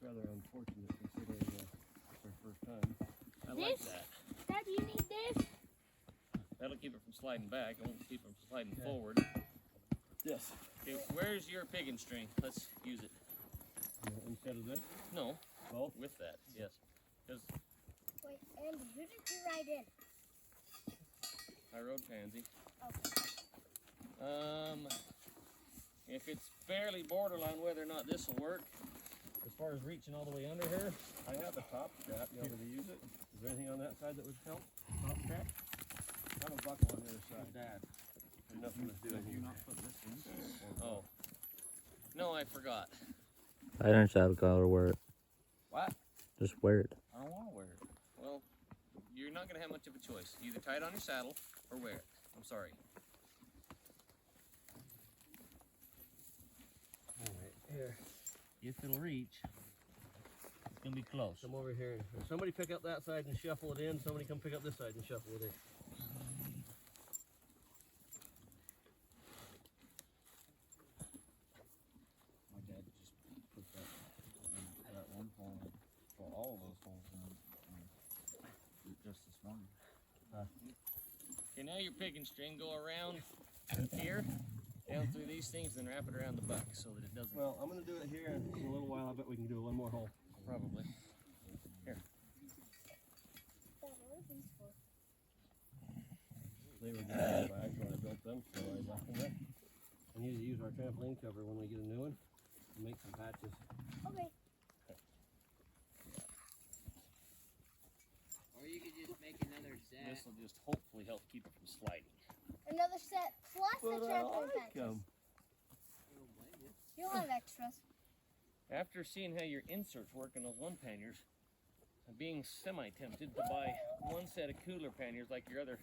rather unfortunate considering it's our first time. I like that. Dad, you need this? That'll keep it from sliding back. It won't keep it from sliding Okay. forward. Yes. Okay, where's your piggin string? Let's use it. Instead of this? No, Both? with that, yes. Because Wait, Andy, who did you ride in? I rode Pansy. Okay. If it's fairly borderline whether or not this will work, as far as reaching all the way under her, I have a top strap. You want me to use it? Is there anything on that side that would help? Top strap? I have a buckle on the other side. Dad, There's nothing to do did you here. not put this in? oh. No, I forgot. I didn't shout color wear it. What? Just wear it. I don't want to wear it. Well, you're not going to have much of a choice. Either tie it on your saddle or wear it. I'm sorry. Alright, here. If it'll reach, it's going to be close. Come over here. Somebody pick up that side and shuffle it in. Somebody come pick up this side and shuffle it in. My dad just put that one hole, well, all of those holes in just this morning. Okay, now your piggin string, go around here, down through these things, then wrap it around the buck so that it doesn't. Well, I'm going to do it here, and in a little while I bet we can do one more hole. Probably. Dad, what are these for? They were just in the bags when I built them, so I left them there. I need to use our trampoline cover when we get a new one and make some patches. Okay. Or you could just make another set. This will just hopefully help keep it from sliding. Another set plus the trampoline patches. them. You'll have extras. After seeing how your inserts work in those one panniers, I'm being semi-tempted to buy one set of cooler panniers like your other